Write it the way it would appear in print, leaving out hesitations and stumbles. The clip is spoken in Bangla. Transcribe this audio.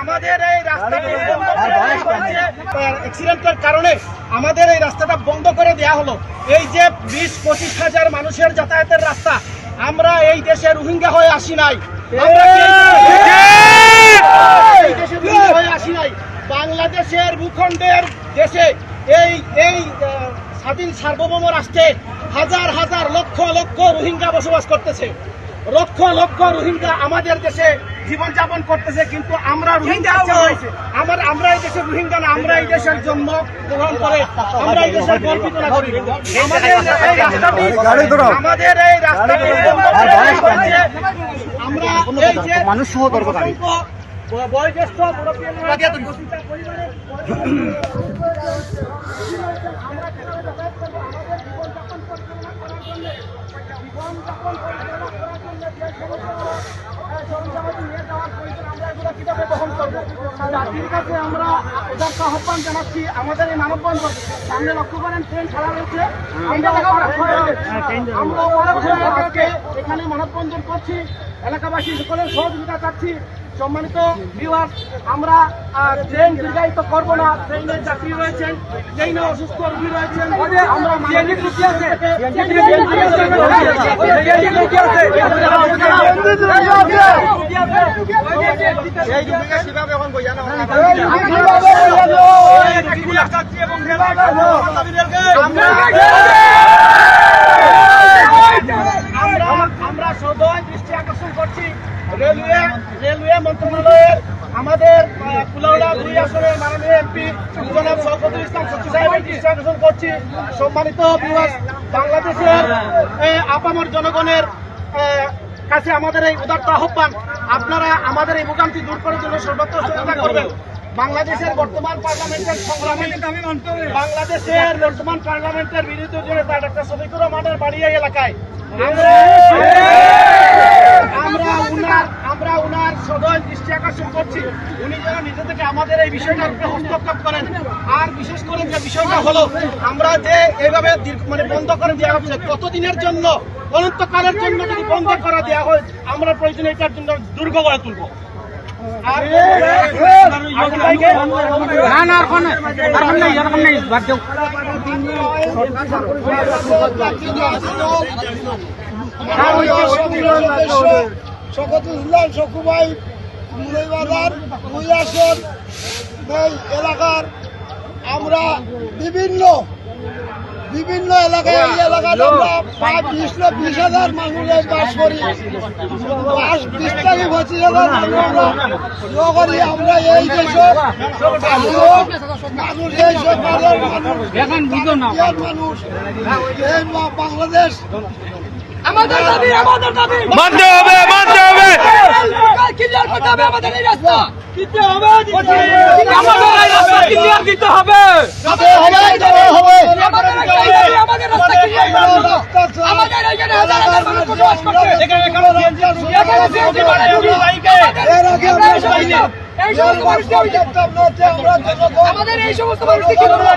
আমাদের এই অ্যাক্সিডেন্টের কারণে আমাদের এই রাস্তাটা বন্ধ করে দেয়া হলো। এই যে 20-25 হাজার মানুষের যাতায়াতের রাস্তা, আমরা এই দেশে রোহিঙ্গা হয়ে আসি নাই, বাংলাদেশের ভূখণ্ডের দেশে এই স্বাধীন সার্বভৌম রাষ্ট্রে হাজার হাজার লক্ষ লক্ষ রোহিঙ্গা বসবাস করতেছে। লক্ষ লক্ষ রোহিঙ্গা আমাদের দেশে জীবনযাপন করতেছে, কিন্তু আমরা রোহিঙ্গা আমরা এই দেশের রোহিঙ্গা না, আমরা এই দেশের জন্ম গ্রহণ করে আমরা এই দেশের গর্বিত নাগরিক। আমাদের এই রাস্তাটি আমরা এই যে মানুষ সহ কর্মকারী বয়োজ্যেষ্ঠ আমরা আহ্বান জানাচ্ছি। আমাদের এই মানববন্ধন সামনে লক্ষ্য করেন ট্রেন ছাড়া রয়েছে, এখানে মানববন্ধন করছি, এলাকাবাসী সকলের সহযোগিতা চাচ্ছি। সম্মানিত ভিউয়ার্স, আমরা ট্রেন দীর্ঘায়িত করবো না। ট্রেনের যাত্রী রয়েছেন, ট্রেনে অসুস্থ রোগী রয়েছেন, আমরা সদয় দৃষ্টি আকর্ষণ করছি রেলওয়ে মন্ত্রণালয়ের আমাদের কুলাউড়া 2 আসনের মাননীয় এমপি জনাব শওকতুল ইসলাম সচিব সাহেবের দৃষ্টি আকর্ষণ করছি। সম্মানিত ভিউয়ার্স, বাংলাদেশের আপামর জনগণের কাছে আমাদের এই উদাত্ত আহ্বান, আপনারা আমাদের এই ভোগান্তি দূর করার জন্য সর্বোচ্চ চেষ্টা করবেন। বাংলাদেশের বর্তমান পার্লামেন্টের সংগ্রামে বাংলাদেশের বর্তমান পার্লামেন্টের বিরোধী দলের ডাক্তার শফিকুর রহমানের বাড়ি এলাকায় আমরা উনার সদয় দৃষ্টি আকর্ষণ করছি, উনি যেন নিজে থেকে আমাদের এই বিষয়টার উপরে হস্তক্ষেপ করেন। আর বিশেষ করে যে বিষয়টা হলো, আমরা যে এইভাবে মানে বন্ধ করে দেওয়া হচ্ছে, কতদিনের জন্য, অনন্তকালের জন্য যদি বন্ধ করা দেওয়া হয়, আমরা প্রয়োজনে এটার জন্য দুর্গ গড়ে তুলব। শওকতুল ইসলাম শকুভাই মুরাইবাজার 2 আসন এই এলাকার আমরা বিভিন্ন এলাকায়, এই এলাকায় আমরা 20,000 মানুষের বাস করি। 20 থেকে 25,000 মানুষ আমরা করি। আমরা এই দেশের মানুষ, এই সরকারের মানুষ, এই বাংলাদেশ আমাদের দাবি মানতে হবে, ক্লিয়ার করতে হবে। আমাদের এই রাস্তা দিতে হবে, আমাদের এই রাস্তা ক্লিয়ার দিতে হবে, আমাদের রাস্তা ক্লিয়ার করতে হবে। আমাদের এখানে হাজার হাজার মানুষ বসবাস করছে, এখানে আমাদের এই সমস্ত মানুষকে কি করবো?